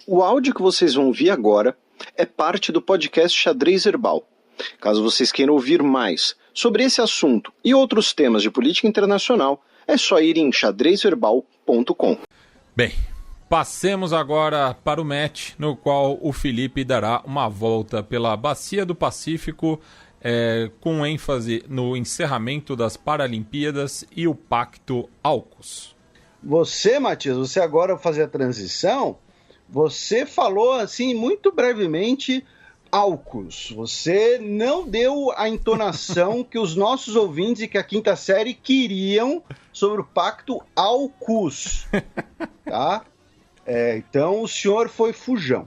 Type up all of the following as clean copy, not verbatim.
O áudio que vocês vão ouvir agora é parte do podcast Xadrez Herbal. Caso vocês queiram ouvir mais sobre esse assunto e outros temas de política internacional, é só ir em xadrezherbal.com. Bem, passemos agora para o match, no qual o Felipe dará uma volta pela Bacia do Pacífico, com ênfase no encerramento das Paralimpíadas e o Pacto AUKUS. Você, Matias, você agora fazer a transição, você falou assim muito brevemente AUKUS. Você não deu a entonação que os nossos ouvintes e que a quinta série queriam sobre o Pacto AUKUS. Tá? Então o senhor foi fujão.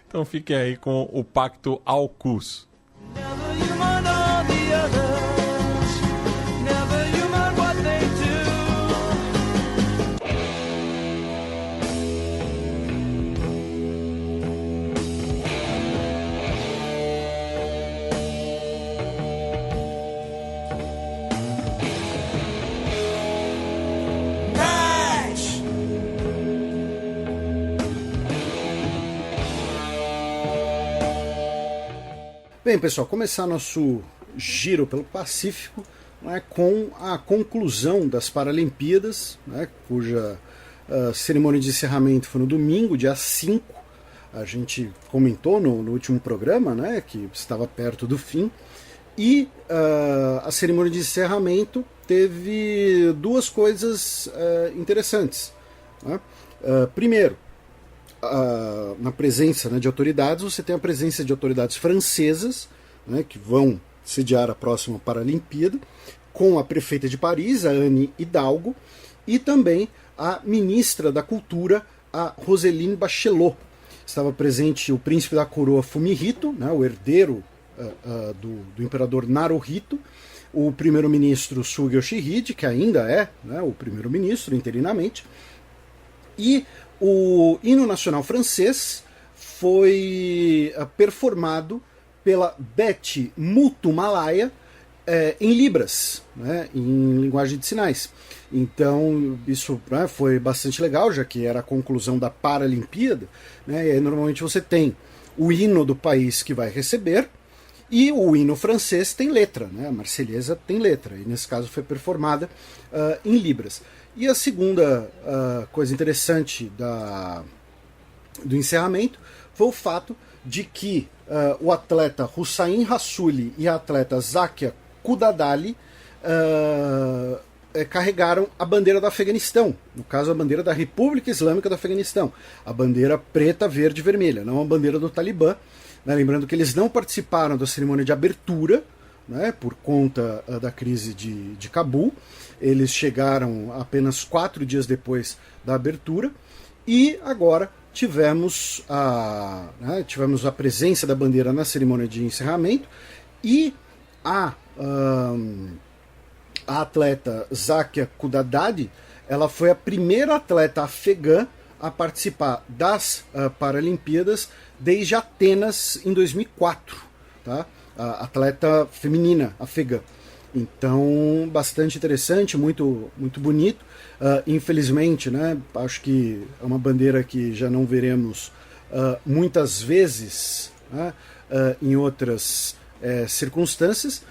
Então fique aí com o Pacto AUKUS. Bem, pessoal, começar nosso giro pelo Pacífico, né, com a conclusão das Paralimpíadas, né, cuja cerimônia de encerramento foi no domingo, dia 5. A gente comentou no último programa, né, que estava perto do fim. E a cerimônia de encerramento teve duas coisas interessantes. Né? Primeiro, na presença, né, de autoridades, você tem a presença de autoridades francesas, né, que vão sediar a próxima Paralimpíada, com a prefeita de Paris, a Anne Hidalgo, e também a ministra da Cultura, a Roselyne Bachelot. Estava presente o príncipe da coroa Fumihito, né, o herdeiro do imperador Naruhito, o primeiro-ministro Suga Yoshihide, que ainda é, né, o primeiro-ministro interinamente, e o hino nacional francês foi performado pela Betty Mutumalaya em Libras, né, em linguagem de sinais. Então isso, né, foi bastante legal, já que era a conclusão da Paralimpíada, né, e aí normalmente você tem o hino do país que vai receber e o hino francês tem letra, né, a Marselhesa tem letra, e nesse caso foi performada em Libras. E a segunda coisa interessante do encerramento foi o fato de que o atleta Hussein Rassouli e a atleta Zakia Kudadali carregaram a bandeira do Afeganistão, no caso a bandeira da República Islâmica do Afeganistão, a bandeira preta, verde e vermelha, não a bandeira do Talibã, né? Lembrando que eles não participaram da cerimônia de abertura, né, por conta da crise de Cabul. Eles chegaram apenas 4 dias depois da abertura, e agora tivemos a presença da bandeira na cerimônia de encerramento, e a atleta Zakia Kudadadi, ela foi a primeira atleta afegã a participar das Paralimpíadas desde Atenas em 2004, tá? A atleta feminina afegã. Então, bastante interessante, muito, muito bonito. Infelizmente, né, acho que é uma bandeira que já não veremos muitas vezes, né, em outras circunstâncias.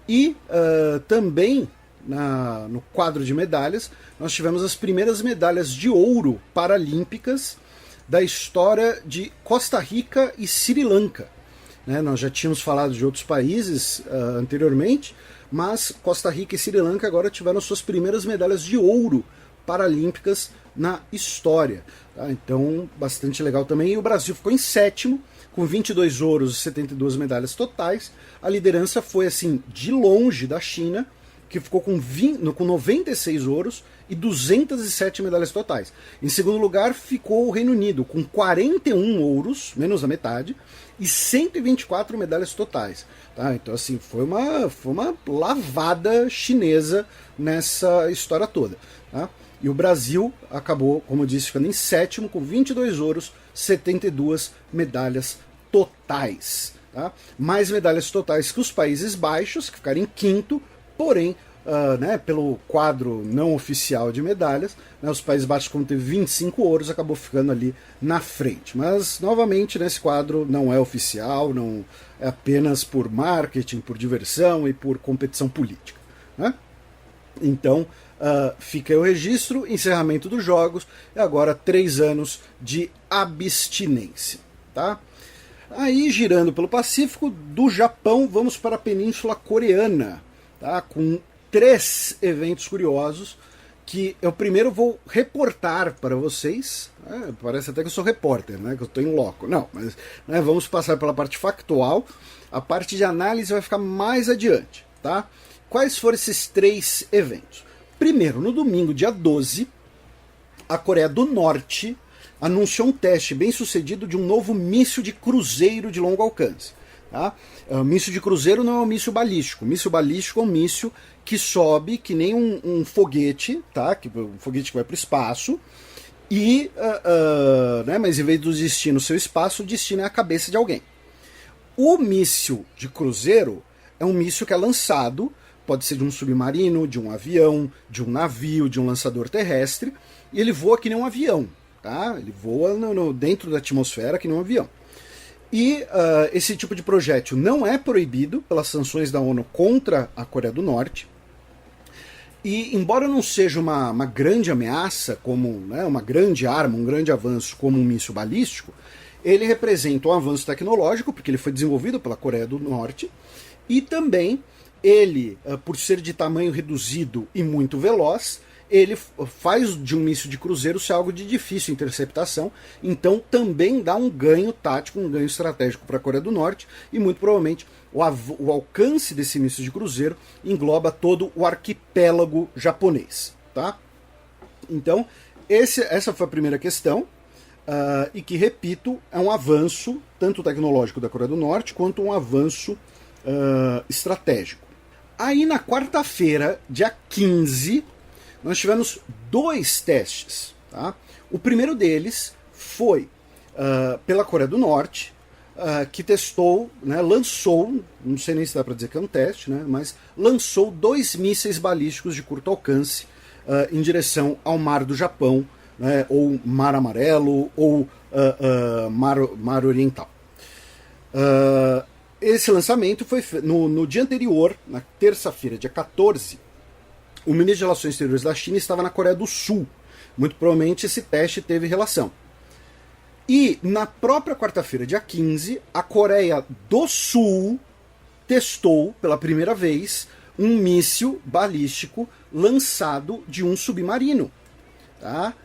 E também no quadro de medalhas, nós tivemos as primeiras medalhas de ouro paralímpicas da história de Costa Rica e Sri Lanka. Né, nós já tínhamos falado de outros países anteriormente, mas Costa Rica e Sri Lanka agora tiveram suas primeiras medalhas de ouro paralímpicas na história. Tá? Então, bastante legal também. E o Brasil ficou em sétimo, com 22 ouros e 72 medalhas totais. A liderança foi, assim, de longe da China, que ficou com 96 ouros e 207 medalhas totais. Em segundo lugar ficou o Reino Unido, com 41 ouros, menos a metade, e 124 medalhas totais. Tá? Então, assim, foi uma lavada chinesa nessa história toda. Tá? E o Brasil acabou, como eu disse, ficando em sétimo, com 22 ouros, 72 medalhas totais. Tá? Mais medalhas totais que os Países Baixos, que ficaram em quinto, porém né, pelo quadro não oficial de medalhas, né, os Países Baixos, como teve 25 ouros, acabou ficando ali na frente. Mas, novamente, né, esse quadro não é oficial, não é apenas por marketing, por diversão e por competição política. Né? Então, fica aí o registro, encerramento dos jogos, e agora 3 anos de abstinência. Tá? Aí, girando pelo Pacífico, do Japão, vamos para a Península Coreana, tá? Com 3 eventos curiosos, que eu primeiro vou reportar para vocês. Parece até que eu sou repórter, né? Que eu estou em loco. Não, mas né, vamos passar pela parte factual. A parte de análise vai ficar mais adiante. Tá? Quais foram esses 3 eventos? Primeiro, no domingo, dia 12, a Coreia do Norte anunciou um teste bem sucedido de um novo míssil de cruzeiro de longo alcance. Tá? O míssil de cruzeiro não é um míssil balístico. O míssil balístico é um míssil que sobe que nem um foguete, tá? Um foguete que vai para o espaço, e, né, mas em vez do destino ser o espaço, o destino é a cabeça de alguém. O míssil de cruzeiro é um míssil que é lançado, pode ser de um submarino, de um avião, de um navio, de um lançador terrestre, e ele voa que nem um avião. Tá? Ele voa dentro da atmosfera que nem um avião. E esse tipo de projétil não é proibido pelas sanções da ONU contra a Coreia do Norte. E embora não seja uma grande ameaça, como né, uma grande arma, um grande avanço como um míssil balístico, ele representa um avanço tecnológico, porque ele foi desenvolvido pela Coreia do Norte, e também ele, por ser de tamanho reduzido e muito veloz, ele faz de um míssil de cruzeiro ser algo de difícil interceptação, então também dá um ganho tático, um ganho estratégico para a Coreia do Norte, e muito provavelmente o alcance desse míssil de cruzeiro engloba todo o arquipélago japonês. Tá? Então, essa foi a primeira questão, e que, repito, é um avanço tanto tecnológico da Coreia do Norte quanto um avanço estratégico. Aí na quarta-feira, dia 15, nós tivemos 2 testes. Tá? O primeiro deles foi pela Coreia do Norte, que testou, né, lançou, não sei nem se dá para dizer que é um teste, né, mas lançou 2 mísseis balísticos de curto alcance em direção ao Mar do Japão, né, ou Mar Amarelo, ou Mar Oriental. Esse lançamento foi no dia anterior, na terça-feira, dia 14, o ministro de Relações Exteriores da China estava na Coreia do Sul. Muito provavelmente esse teste teve relação. E na própria quarta-feira, dia 15, a Coreia do Sul testou pela primeira vez um míssil balístico lançado de um submarino. Tá?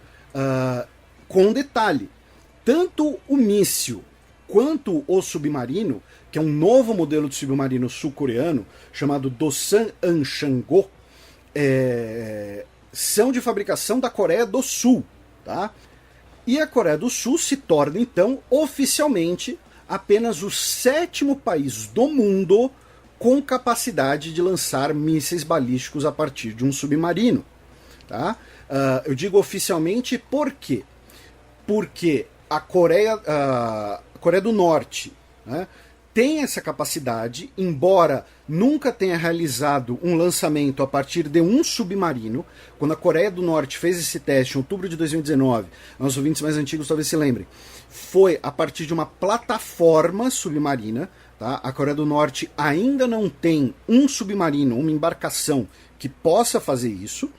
Com detalhe, tanto o míssil quanto o submarino, que é um novo modelo de submarino sul-coreano chamado Dosan-an Changgo, são de fabricação da Coreia do Sul. Tá? E a Coreia do Sul se torna, então, oficialmente, apenas o 7º país do mundo com capacidade de lançar mísseis balísticos a partir de um submarino. Tá? Eu digo oficialmente por quê? Porque a Coreia do Norte, né, tem essa capacidade, embora nunca tenha realizado um lançamento a partir de um submarino. Quando a Coreia do Norte fez esse teste em outubro de 2019, nossos ouvintes mais antigos talvez se lembrem, foi a partir de uma plataforma submarina. Tá? A Coreia do Norte ainda não tem um submarino, uma embarcação que possa fazer isso,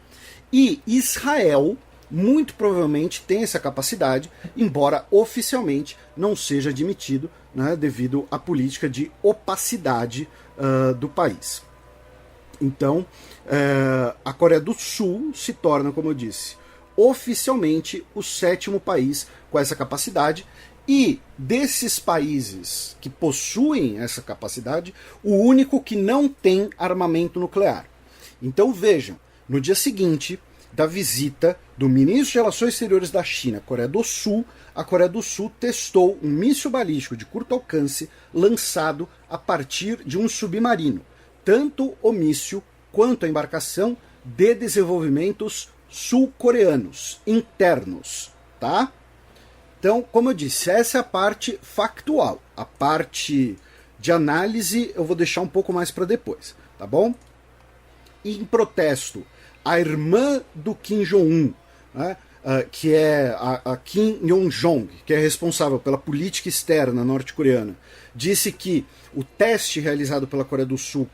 e Israel muito provavelmente tem essa capacidade, embora oficialmente não seja admitido, né, devido à política de opacidade do país. Então, a Coreia do Sul se torna, como eu disse, oficialmente o 7º país com essa capacidade, e desses países que possuem essa capacidade, o único que não tem armamento nuclear. Então vejam, no dia seguinte da visita do ministro de Relações Exteriores da China, Coreia do Sul, a Coreia do Sul testou um míssil balístico de curto alcance lançado a partir de um submarino. Tanto o míssil quanto a embarcação de desenvolvimentos sul-coreanos, internos. Tá? Então, como eu disse, essa é a parte factual. A parte de análise eu vou deixar um pouco mais para depois. Tá bom? em protesto a irmã do Kim Jong-un, né, que é a Kim Yong-jong, que é responsável pela política externa norte-coreana, disse que o teste realizado pela Coreia do Sul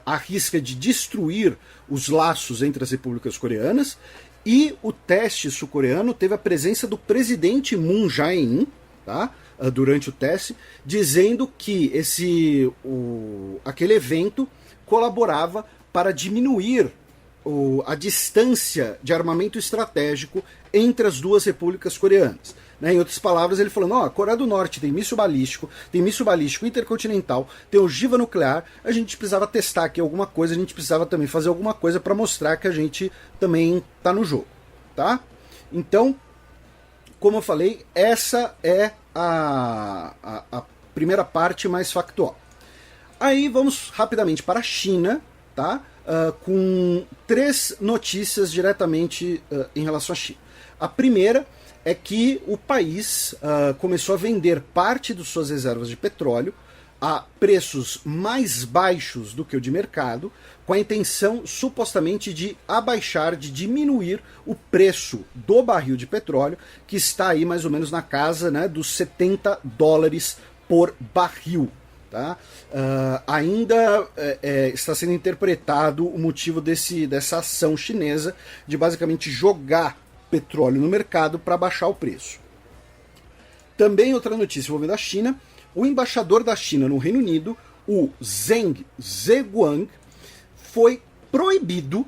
arrisca de destruir os laços entre as repúblicas coreanas, e o teste sul-coreano teve a presença do presidente Moon Jae-in, tá, durante o teste, dizendo que aquele evento colaborava para diminuir a distância de armamento estratégico entre as duas repúblicas coreanas. Né? Em outras palavras, ele falando, a Coreia do Norte tem míssil balístico intercontinental, tem ogiva nuclear, a gente precisava testar aqui alguma coisa, a gente precisava também fazer alguma coisa para mostrar que a gente também está no jogo. Tá? Então, como eu falei, essa é a primeira parte mais factual. Aí vamos rapidamente para a China, tá? Com 3 notícias diretamente em relação à China. A primeira é que o país começou a vender parte de suas reservas de petróleo a preços mais baixos do que o de mercado, com a intenção supostamente de abaixar, de diminuir o preço do barril de petróleo, que está aí mais ou menos na casa, né, dos $70 por barril. Tá? Ainda está sendo interpretado o motivo dessa ação chinesa de basicamente jogar petróleo no mercado para baixar o preço. Também outra notícia envolvendo a China: o embaixador da China no Reino Unido, o Zheng Zheguang, foi proibido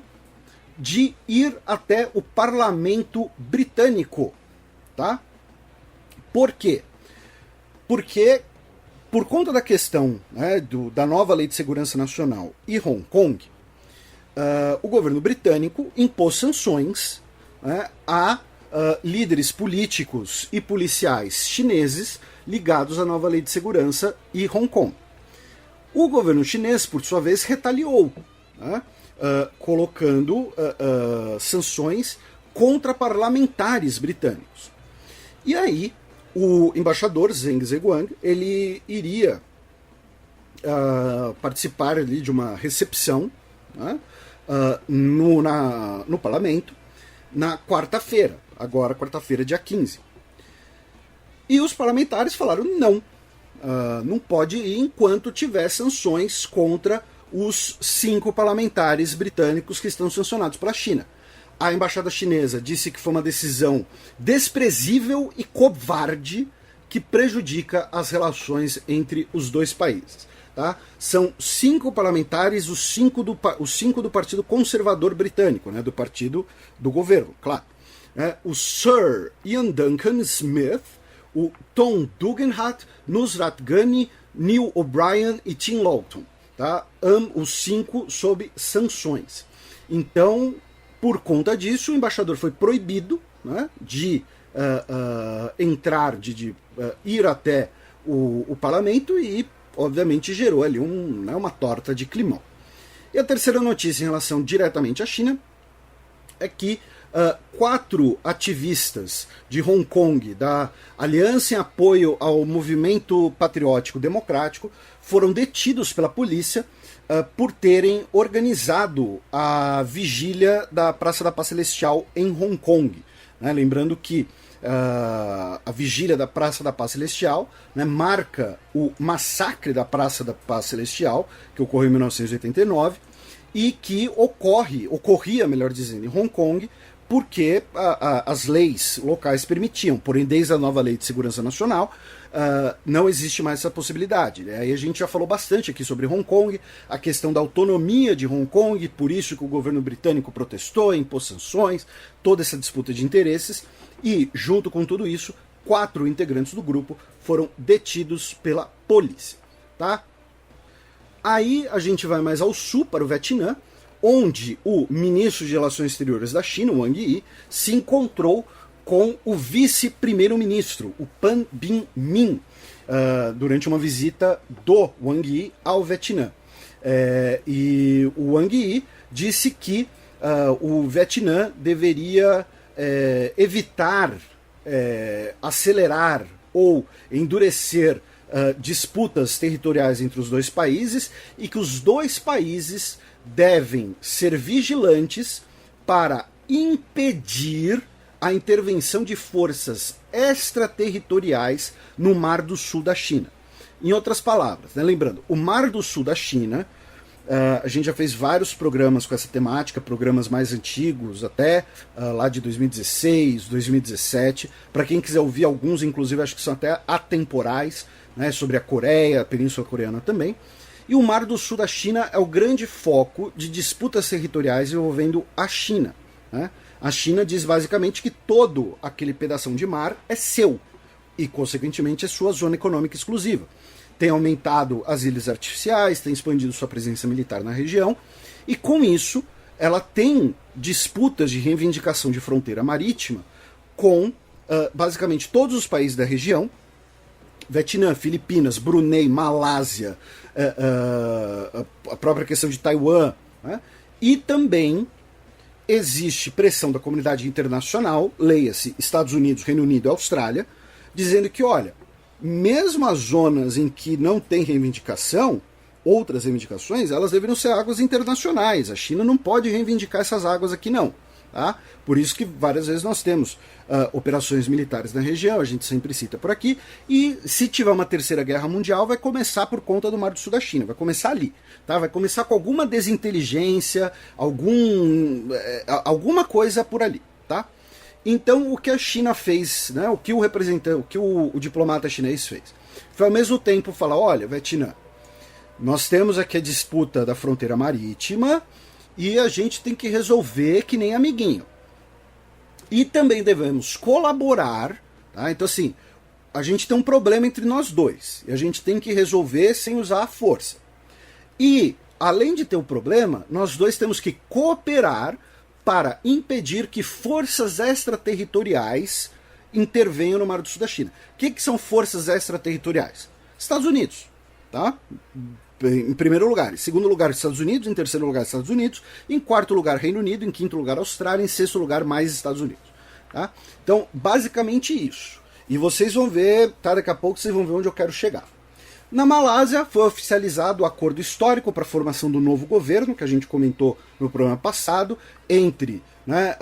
de ir até o parlamento britânico. Tá? Por quê? Porque, por conta da questão, né, da nova Lei de Segurança Nacional e Hong Kong, o governo britânico impôs sanções, né, a líderes políticos e policiais chineses ligados à nova Lei de Segurança e Hong Kong. O governo chinês, por sua vez, retaliou, né, colocando sanções contra parlamentares britânicos. E aí, o embaixador Zheng Zheguang, ele iria participar ali de uma recepção, né, no parlamento na quarta-feira, agora quarta-feira, dia 15. E os parlamentares falaram não pode ir enquanto tiver sanções contra os 5 parlamentares britânicos que estão sancionados pela China. A embaixada chinesa disse que foi uma decisão desprezível e covarde que prejudica as relações entre os dois países. Tá? São 5 parlamentares, os 5 do Partido Conservador Britânico, né, do partido do governo, claro. O Sir Ian Duncan Smith, o Tom Duganhat, Nusrat Ghani, Neil O'Brien e Tim Lawton. Tá? Os 5 sob sanções. Então, por conta disso, o embaixador foi proibido, né, de entrar, de ir até o parlamento, e obviamente gerou ali uma torta de climão. E a terceira notícia em relação diretamente à China é que 4 ativistas de Hong Kong, da Aliança em Apoio ao Movimento Patriótico Democrático, foram detidos pela polícia por terem organizado a vigília da Praça da Paz Celestial em Hong Kong. Né? Lembrando que a vigília da Praça da Paz Celestial, né, marca o massacre da Praça da Paz Celestial, que ocorreu em 1989, e que ocorria, melhor dizendo, em Hong Kong, porque as leis locais permitiam, porém desde a nova Lei de Segurança Nacional não existe mais essa possibilidade. Aí a gente já falou bastante aqui sobre Hong Kong, a questão da autonomia de Hong Kong, por isso que o governo britânico protestou, impôs sanções, toda essa disputa de interesses, e junto com tudo isso, 4 integrantes do grupo foram detidos pela polícia. Tá? Aí a gente vai mais ao sul, para o Vietnã, onde o ministro de Relações Exteriores da China, Wang Yi, se encontrou com o vice-primeiro-ministro, o Pham Binh Minh, durante uma visita do Wang Yi ao Vietnã. E o Wang Yi disse que o Vietnã deveria evitar acelerar ou endurecer disputas territoriais entre os dois países, e que os dois países devem ser vigilantes para impedir a intervenção de forças extraterritoriais no Mar do Sul da China. Em outras palavras, né, lembrando, o Mar do Sul da China, a gente já fez vários programas com essa temática, programas mais antigos, até lá de 2016, 2017. Para quem quiser ouvir alguns, inclusive, acho que são até atemporais, né, sobre a Coreia, a Península Coreana também. E o Mar do Sul da China é o grande foco de disputas territoriais envolvendo a China, né? A China diz basicamente que todo aquele pedação de mar é seu e, consequentemente, é sua zona econômica exclusiva. Tem aumentado as ilhas artificiais, tem expandido sua presença militar na região e, com isso, ela tem disputas de reivindicação de fronteira marítima com, basicamente, todos os países da região, Vietnã, Filipinas, Brunei, Malásia, a própria questão de Taiwan, né? E também existe pressão da comunidade internacional, leia-se Estados Unidos, Reino Unido e Austrália, dizendo que, olha, mesmo as zonas em que não tem reivindicação, outras reivindicações, elas deveriam ser águas internacionais. A China não pode reivindicar essas águas aqui não. Tá? Por isso que várias vezes nós temos operações militares na região, a gente sempre cita por aqui, e se tiver uma terceira guerra mundial, vai começar por conta do Mar do Sul da China, vai começar ali, tá? Vai começar com alguma desinteligência, alguma coisa por ali, tá? Então o que a China fez, né, o que o representante, o que o diplomata chinês fez, foi ao mesmo tempo falar, olha, Vietnã, nós temos aqui a disputa da fronteira marítima, e a gente tem que resolver que nem amiguinho. E também devemos colaborar, tá? Então assim, a gente tem um problema entre nós dois, e a gente tem que resolver sem usar a força. E, além de ter um problema, nós dois temos que cooperar para impedir que forças extraterritoriais intervenham no Mar do Sul da China. O que são forças extraterritoriais? Estados Unidos, tá? Em primeiro lugar. Em segundo lugar, Estados Unidos. Em terceiro lugar, Estados Unidos. Em quarto lugar, Reino Unido. Em quinto lugar, Austrália. Em sexto lugar, mais Estados Unidos. Tá? Então, basicamente isso. E vocês vão ver, tá? Daqui a pouco vocês vão ver onde eu quero chegar. Na Malásia, foi oficializado o acordo histórico para a formação do novo governo, que a gente comentou no programa passado, entre, né,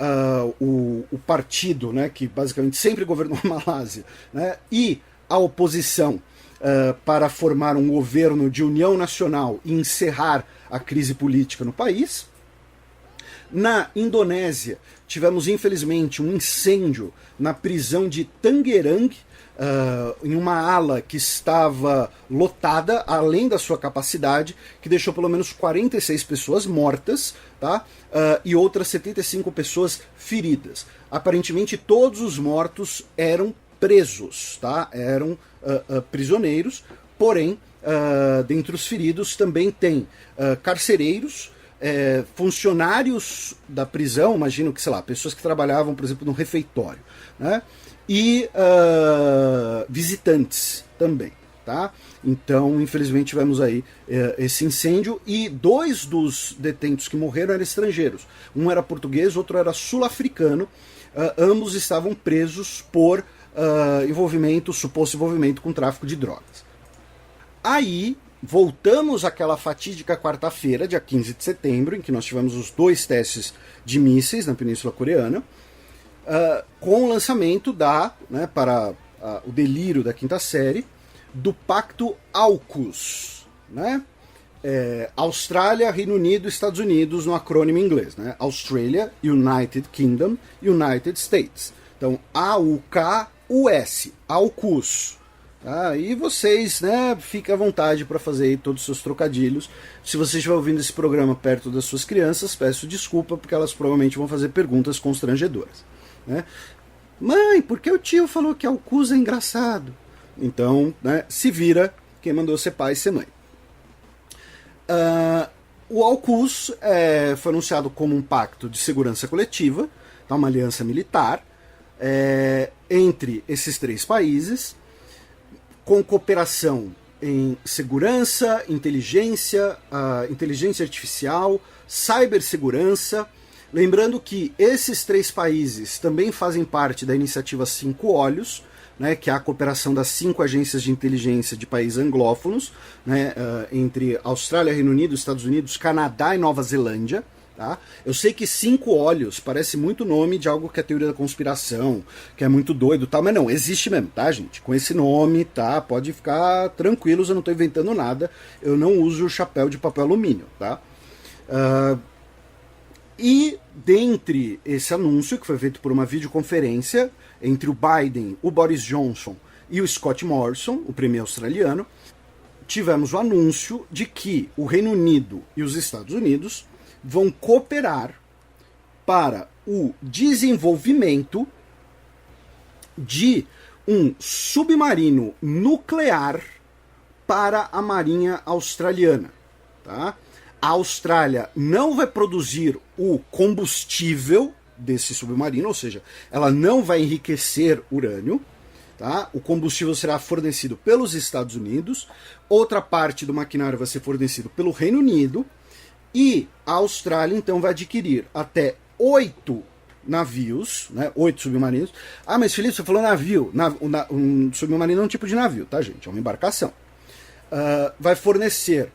o partido, né, que basicamente sempre governou a Malásia, né, e a oposição, para formar um governo de união nacional e encerrar a crise política no país. Na Indonésia, tivemos infelizmente um incêndio na prisão de Tangerang, em uma ala que estava lotada, além da sua capacidade, que deixou pelo menos 46 pessoas mortas, tá? E outras 75 pessoas feridas. Aparentemente todos os mortos eram presos, tá? Eram prisioneiros, porém, dentre os feridos também tem carcereiros, funcionários da prisão, imagino que, sei lá, pessoas que trabalhavam, por exemplo, no refeitório, né? E visitantes também, tá? Então, infelizmente, tivemos aí esse incêndio e 2 dos detentos que morreram eram estrangeiros. Um era português, outro era sul-africano. Ambos estavam presos por suposto envolvimento com tráfico de drogas. Aí, voltamos àquela fatídica quarta-feira, dia 15 de setembro, em que nós tivemos os 2 testes de mísseis na Península Coreana, com o lançamento para o delírio da quinta série, do Pacto AUKUS, né? Austrália, Reino Unido, Estados Unidos, no acrônimo em inglês, né? Australia, United Kingdom, United States. Então, AUKUS, AUKUS. Tá? E vocês, né, fiquem à vontade para fazer aí todos os seus trocadilhos. Se você estiver ouvindo esse programa perto das suas crianças, peço desculpa, porque elas provavelmente vão fazer perguntas constrangedoras, né? Mãe, por que o tio falou que AUKUS é engraçado? Então, né, se vira quem mandou ser pai e ser mãe. O AUKUS foi anunciado como um pacto de segurança coletiva, tá, uma aliança militar, entre esses 3 países, com cooperação em segurança, inteligência, inteligência artificial, cibersegurança. Lembrando que esses 3 países também fazem parte da iniciativa 5 Olhos, né, que é a cooperação das 5 agências de inteligência de países anglófonos, né, entre Austrália, Reino Unido, Estados Unidos, Canadá e Nova Zelândia. Tá? Eu sei que 5 olhos parece muito nome de algo que é teoria da conspiração, que é muito doido, tal, mas não, existe mesmo, tá, gente? Com esse nome, tá? Pode ficar tranquilos, eu não estou inventando nada, eu não uso chapéu de papel alumínio, tá? E dentre esse anúncio, que foi feito por uma videoconferência entre o Biden, o Boris Johnson e o Scott Morrison, o premier australiano, tivemos o anúncio de que o Reino Unido e os Estados Unidos vão cooperar para o desenvolvimento de um submarino nuclear para a Marinha Australiana. Tá? A Austrália não vai produzir o combustível desse submarino, ou seja, ela não vai enriquecer urânio. Tá? O combustível será fornecido pelos Estados Unidos, outra parte do maquinário vai ser fornecido pelo Reino Unido, e a Austrália, então, vai adquirir até 8 navios, né, 8 submarinos. Ah, mas Felipe, você falou navio. Um submarino é um tipo de navio, tá, gente? É uma embarcação. Vai fornecer,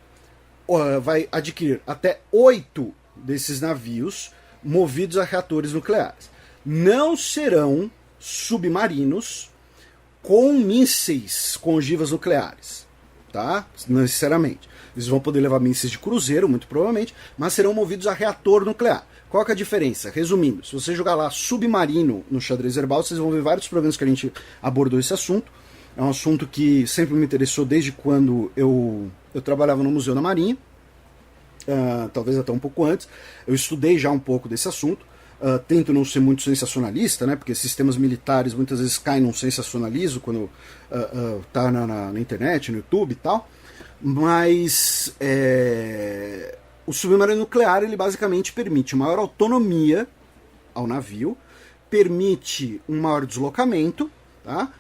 vai adquirir até 8 desses navios movidos a reatores nucleares. Não serão submarinos com mísseis com ogivas nucleares, tá? Não necessariamente. Eles vão poder levar mísseis de cruzeiro, muito provavelmente, mas serão movidos a reator nuclear. Qual que é a diferença? Resumindo, se você jogar lá submarino no Xadrez Herbal, vocês vão ver vários programas que a gente abordou esse assunto. É um assunto que sempre me interessou desde quando eu trabalhava no Museu da Marinha, talvez até um pouco antes. Eu estudei já um pouco desse assunto. Tento não ser muito sensacionalista, né? Porque sistemas militares muitas vezes caem num sensacionalismo quando tá na internet, no YouTube e tal. Mas o submarino nuclear, ele basicamente permite maior autonomia ao navio, permite um maior deslocamento, tá?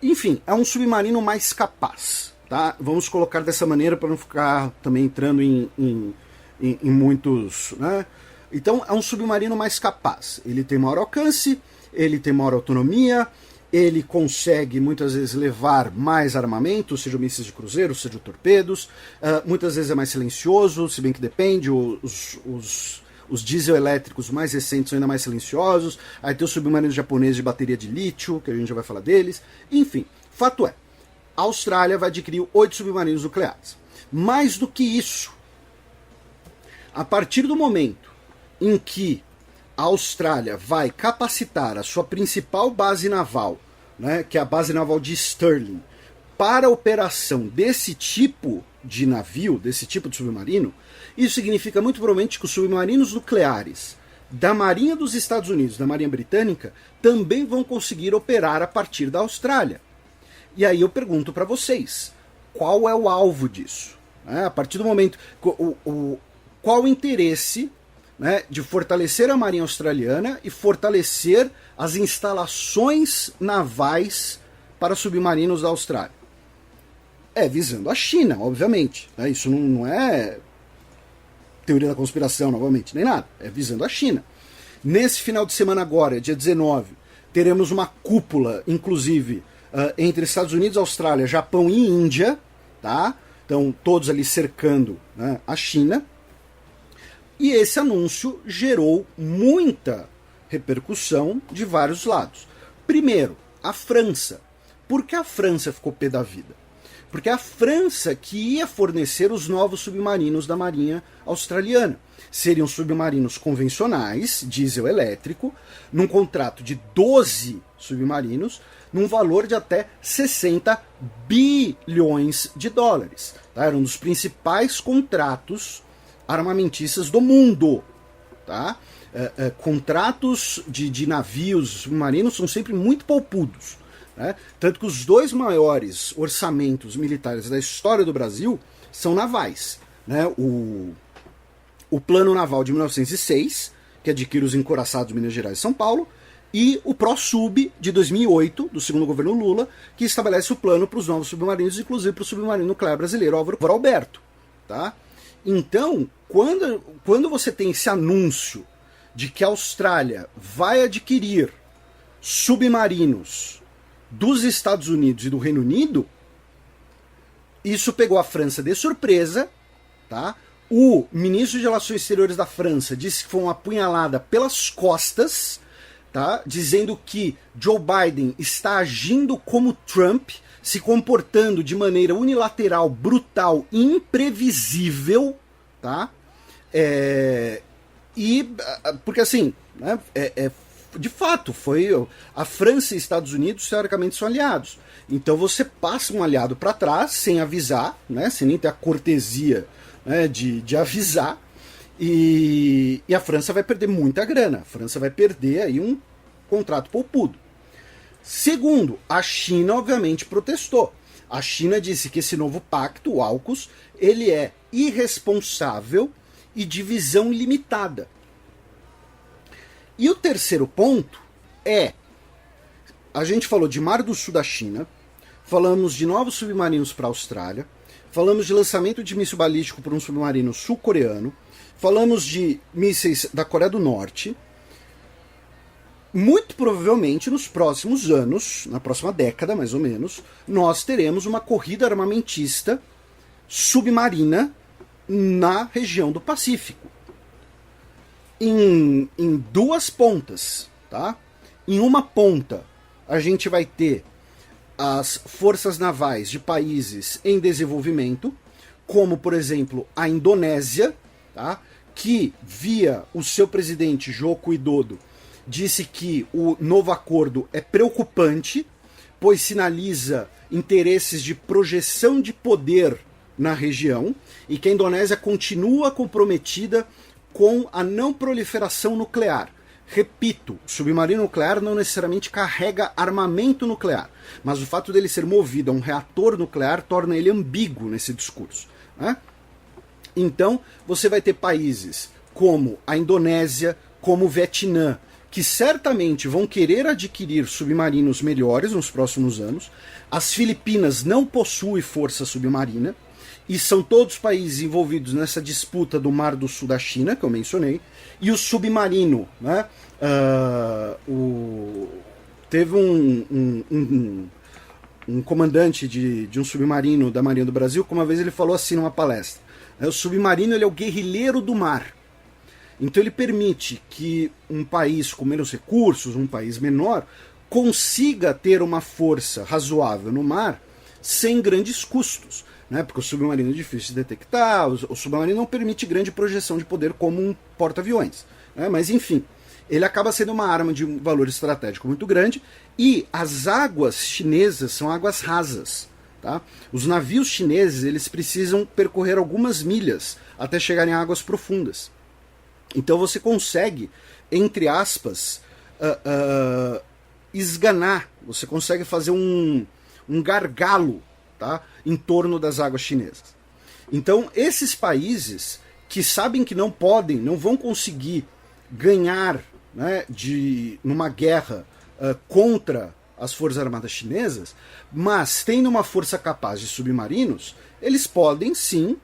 Enfim, é um submarino mais capaz, tá? Vamos colocar dessa maneira para não ficar também entrando em muitos, né? Então é um submarino mais capaz, ele tem maior alcance, ele tem maior autonomia, ele consegue muitas vezes levar mais armamento, seja mísseis de cruzeiro, seja torpedos, muitas vezes é mais silencioso, se bem que depende, os diesel elétricos mais recentes são ainda mais silenciosos, aí tem os submarinos japoneses de bateria de lítio, que a gente já vai falar deles, enfim, fato é, a Austrália vai adquirir 8 submarinos nucleares. Mais do que isso, a partir do momento em que a Austrália vai capacitar a sua principal base naval, né, que é a base naval de Stirling, para a operação desse tipo de navio, desse tipo de submarino, isso significa muito provavelmente que os submarinos nucleares da Marinha dos Estados Unidos, da Marinha Britânica, também vão conseguir operar a partir da Austrália. E aí eu pergunto para vocês, qual é o alvo disso? A partir do momento... qual o interesse, né, de fortalecer a Marinha Australiana e fortalecer as instalações navais para submarinos da Austrália? Visando a China, obviamente. Né? Isso não é teoria da conspiração, novamente, nem nada. É visando a China. Nesse final de semana agora, dia 19, teremos uma cúpula, inclusive, entre Estados Unidos, Austrália, Japão e Índia, tá? Então, todos ali cercando, né, a China. E esse anúncio gerou muita repercussão de vários lados. Primeiro, a França. Por que a França ficou pé da vida? Porque é a França que ia fornecer os novos submarinos da Marinha Australiana. Seriam submarinos convencionais, diesel elétrico, num contrato de 12 submarinos, num valor de até 60 bilhões de dólares. Tá? Era um dos principais contratos armamentistas do mundo. Tá? Contratos de navios submarinos são sempre muito poupudos. Né? Tanto que os 2 maiores orçamentos militares da história do Brasil são navais. Né? O Plano Naval de 1906, que adquire os encouraçados de Minas Gerais e São Paulo, e o ProSub de 2008, do segundo governo Lula, que estabelece o plano para os novos submarinos, inclusive para o submarino nuclear brasileiro Álvaro Alberto. Tá? Então, quando você tem esse anúncio de que a Austrália vai adquirir submarinos dos Estados Unidos e do Reino Unido, isso pegou a França de surpresa, tá? O ministro de Relações Exteriores da França disse que foi uma apunhalada pelas costas, tá? Dizendo que Joe Biden está agindo como Trump, se comportando de maneira unilateral, brutal e imprevisível, tá? Porque assim, né, de fato, a França e Estados Unidos teoricamente são aliados. Então você passa um aliado para trás sem avisar, né, sem nem ter a cortesia, né, de avisar, e a França vai perder muita grana. A França vai perder aí um contrato poupudo. Segundo, a China obviamente protestou. A China disse que esse novo pacto, o AUKUS, ele é irresponsável e de visão limitada. E o terceiro ponto a gente falou de Mar do Sul da China, falamos de novos submarinos para a Austrália, falamos de lançamento de míssil balístico por um submarino sul-coreano, falamos de mísseis da Coreia do Norte. Muito provavelmente nos próximos anos, na próxima década mais ou menos, nós teremos uma corrida armamentista submarina na região do Pacífico. Em duas pontas, tá? Em uma ponta, a gente vai ter as forças navais de países em desenvolvimento, como, por exemplo, a Indonésia, tá? Que, via o seu presidente Joko Widodo, disse que o novo acordo é preocupante, pois sinaliza interesses de projeção de poder na região e que a Indonésia continua comprometida com a não proliferação nuclear. Repito, submarino nuclear não necessariamente carrega armamento nuclear, mas o fato dele ser movido a um reator nuclear torna ele ambíguo nesse discurso, né? Então, você vai ter países como a Indonésia, como o Vietnã, que certamente vão querer adquirir submarinos melhores nos próximos anos. As Filipinas não possuem força submarina, e são todos países envolvidos nessa disputa do Mar do Sul da China, que eu mencionei, e o submarino, né? Teve um comandante de um submarino da Marinha do Brasil, que uma vez ele falou assim numa palestra, o submarino ele é o guerrilheiro do mar. Então ele permite que um país com menos recursos, um país menor, consiga ter uma força razoável no mar sem grandes custos, né? Porque o submarino é difícil de detectar, o submarino não permite grande projeção de poder como um porta-aviões, né? Mas enfim, ele acaba sendo uma arma de um valor estratégico muito grande, e as águas chinesas são águas rasas, tá? Os navios chineses eles precisam percorrer algumas milhas até chegarem a águas profundas. Então você consegue, entre aspas, esganar, você consegue fazer um gargalo, tá, em torno das águas chinesas. Então esses países que sabem que não vão conseguir ganhar, né, numa guerra contra as Forças Armadas Chinesas, mas tendo uma força capaz de submarinos, eles podem sim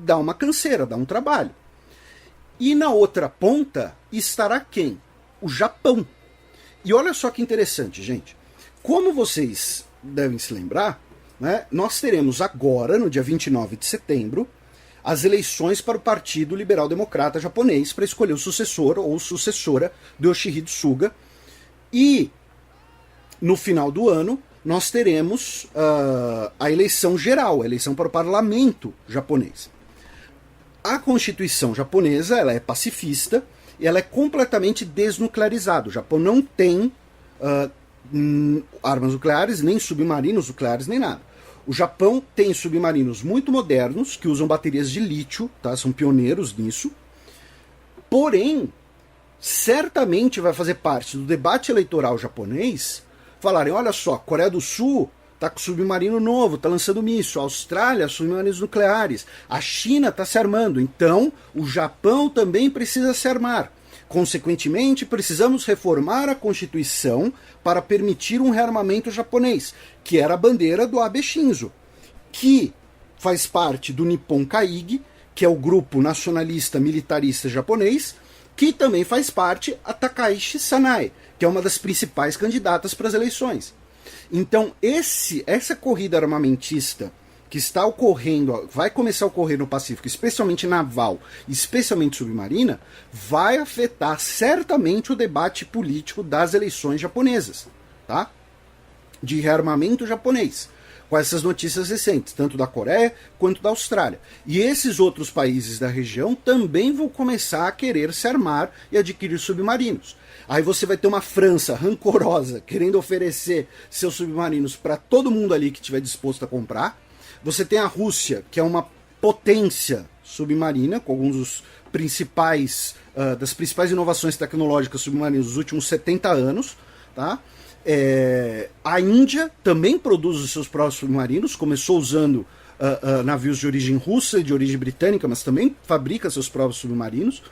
dar uma canseira, dar um trabalho. E na outra ponta estará quem? O Japão. E olha só que interessante, gente. Como vocês devem se lembrar, né, nós teremos agora, no dia 29 de setembro, as eleições para o Partido Liberal Democrata Japonês para escolher o sucessor ou sucessora do Yoshihide Suga. E no final do ano nós teremos a eleição geral, a eleição para o parlamento japonês. A Constituição japonesa ela é pacifista e ela é completamente desnuclearizada. O Japão não tem armas nucleares, nem submarinos nucleares, nem nada. O Japão tem submarinos muito modernos que usam baterias de lítio, tá? São pioneiros nisso. Porém, certamente vai fazer parte do debate eleitoral japonês falarem, olha só, Coreia do Sul está com submarino novo, está lançando míssil, a Austrália, submarinos nucleares, a China está se armando, então o Japão também precisa se armar. Consequentemente, precisamos reformar a Constituição para permitir um rearmamento japonês, que era a bandeira do Abe Shinzo, que faz parte do Nippon Kaigi, que é o grupo nacionalista militarista japonês, que também faz parte a Takaichi Sanae, que é uma das principais candidatas para as eleições. Então essa corrida armamentista que está ocorrendo, vai começar a ocorrer no Pacífico, especialmente naval, especialmente submarina, vai afetar certamente o debate político das eleições japonesas, tá? De rearmamento japonês, com essas notícias recentes, tanto da Coreia quanto da Austrália. E esses outros países da região também vão começar a querer se armar e adquirir submarinos. Aí você vai ter uma França rancorosa querendo oferecer seus submarinos para todo mundo ali que estiver disposto a comprar. Você tem a Rússia, que é uma potência submarina, com alguns dos das principais inovações tecnológicas submarinas dos últimos 70 anos. Tá? A Índia também produz os seus próprios submarinos, começou usando navios de origem russa e de origem britânica, mas também fabrica seus próprios submarinos.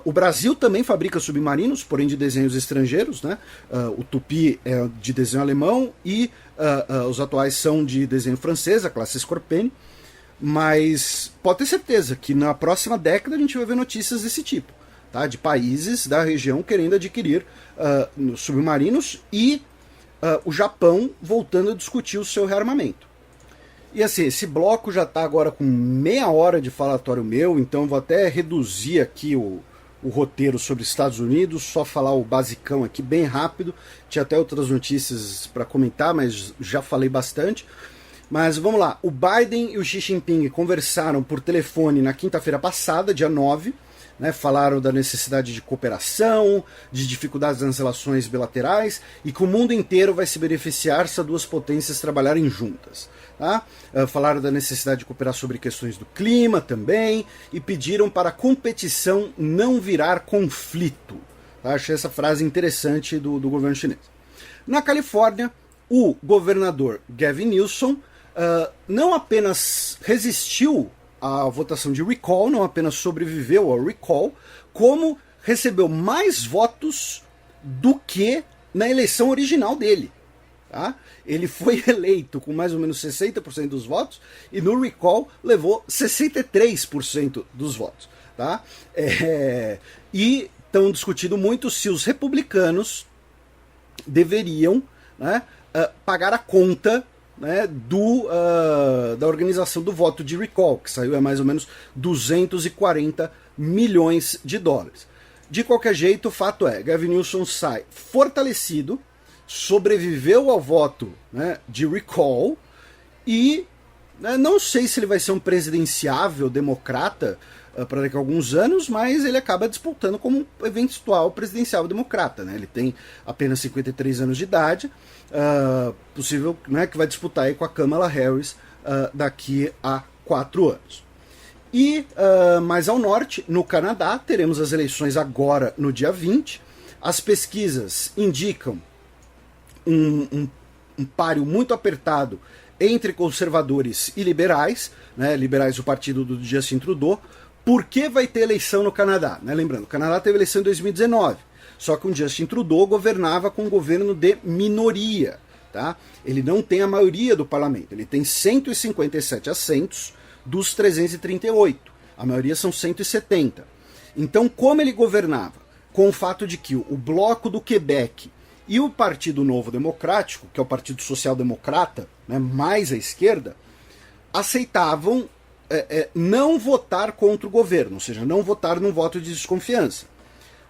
O Brasil também fabrica submarinos, porém de desenhos estrangeiros, né? O Tupi é de desenho alemão e os atuais são de desenho francês, a classe Scorpene. Mas pode ter certeza que na próxima década a gente vai ver notícias desse tipo, tá? De países da região querendo adquirir submarinos e o Japão voltando a discutir o seu rearmamento. E assim, esse bloco já está agora com meia hora de falatório meu, então vou até reduzir aqui o roteiro sobre Estados Unidos, só falar o basicão aqui bem rápido. Tinha até outras notícias para comentar, mas já falei bastante. Mas vamos lá, o Biden e o Xi Jinping conversaram por telefone na quinta-feira passada, dia 9, né, falaram da necessidade de cooperação, de dificuldades nas relações bilaterais e que o mundo inteiro vai se beneficiar se as duas potências trabalharem juntas. Tá? Falaram da necessidade de cooperar sobre questões do clima também e pediram para a competição não virar conflito. Tá? Achei essa frase interessante do governo chinês. Na Califórnia, o governador Gavin Newsom não apenas resistiu à votação de recall, não apenas sobreviveu ao recall, como recebeu mais votos do que na eleição original dele. Tá? Ele foi eleito com mais ou menos 60% dos votos e no recall levou 63% dos votos. Tá? E estão discutindo muito se os republicanos deveriam, né, pagar a conta, né, da organização do voto de recall, que saiu a mais ou menos 240 milhões de dólares. De qualquer jeito, o fato é, Gavin Newsom sai fortalecido, sobreviveu ao voto, né, de recall e, né, não sei se ele vai ser um presidenciável democrata para daqui a alguns anos, mas ele acaba disputando como um eventual presidenciável democrata. Né? Ele tem apenas 53 anos de idade, possível, né, que vai disputar aí com a Kamala Harris daqui a 4 anos. E mais ao norte, no Canadá, teremos as eleições agora no dia 20. As pesquisas indicam um páreo muito apertado entre conservadores e liberais, né, liberais do partido do Justin Trudeau. Por que vai ter eleição no Canadá? Né, lembrando, o Canadá teve eleição em 2019, só que o Justin Trudeau governava com um governo de minoria. Tá? Ele não tem a maioria do parlamento, ele tem 157 assentos dos 338, a maioria são 170. Então, como ele governava? Com o fato de que o bloco do Quebec e o Partido Novo Democrático, que é o Partido Social Democrata, né, mais à esquerda, aceitavam não votar contra o governo, ou seja, não votar num voto de desconfiança.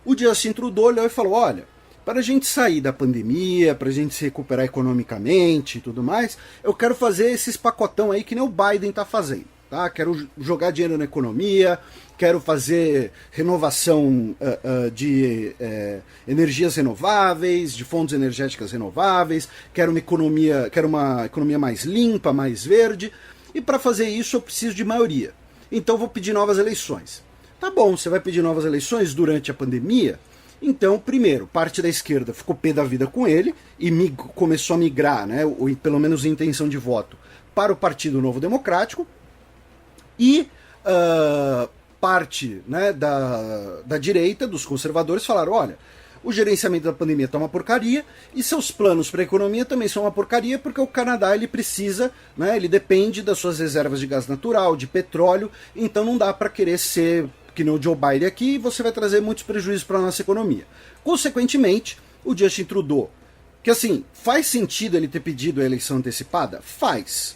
O Justin Trudeau olhou e falou, olha, para a gente sair da pandemia, para a gente se recuperar economicamente e tudo mais, eu quero fazer esses pacotão aí que nem o Biden está fazendo. Tá? Quero jogar dinheiro na economia, quero fazer renovação de energias renováveis, de fontes energéticas renováveis, quero uma economia mais limpa, mais verde, e para fazer isso eu preciso de maioria. Então vou pedir novas eleições. Tá bom, você vai pedir novas eleições durante a pandemia? Então, primeiro, parte da esquerda ficou pé da vida com ele e começou a migrar, né, ou pelo menos em intenção de voto, para o Partido Novo Democrático. E parte, né, da direita, dos conservadores, falaram, olha, o gerenciamento da pandemia está uma porcaria e seus planos para a economia também são uma porcaria porque o Canadá ele precisa, né, ele depende das suas reservas de gás natural, de petróleo, então não dá para querer ser que nem o Joe Biden aqui e você vai trazer muitos prejuízos para a nossa economia. Consequentemente, o Justin Trudeau que assim, faz sentido ele ter pedido a eleição antecipada? Faz.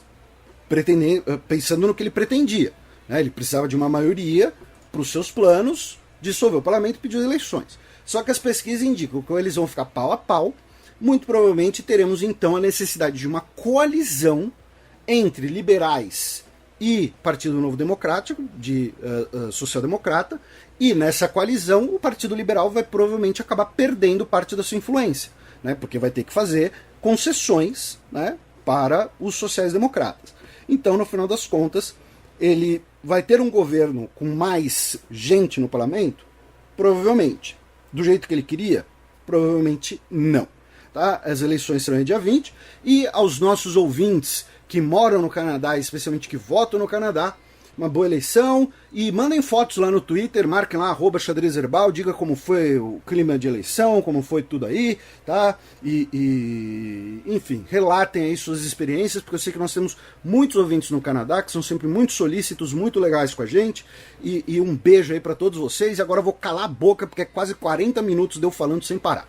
Pensando no que ele pretendia. Né? Ele precisava de uma maioria para os seus planos, dissolver o parlamento e pedir eleições. Só que as pesquisas indicam que eles vão ficar pau a pau. Muito provavelmente teremos então a necessidade de uma coalizão entre liberais e Partido Novo Democrático, de social-democrata, e nessa coalizão o Partido Liberal vai provavelmente acabar perdendo parte da sua influência, né, porque vai ter que fazer concessões, né, para os sociais-democratas. Então, no final das contas, ele vai ter um governo com mais gente no parlamento? Provavelmente. Do jeito que ele queria? Provavelmente não. Tá? As eleições serão em dia 20, e aos nossos ouvintes que moram no Canadá, especialmente que votam no Canadá, uma boa eleição, e mandem fotos lá no Twitter, marquem lá @xadrezherbal, diga como foi o clima de eleição, como foi tudo aí, tá? Enfim, relatem aí suas experiências, porque eu sei que nós temos muitos ouvintes no Canadá, que são sempre muito solícitos, muito legais com a gente, e um beijo aí para todos vocês, e agora eu vou calar a boca, porque é quase 40 minutos de eu falando sem parar.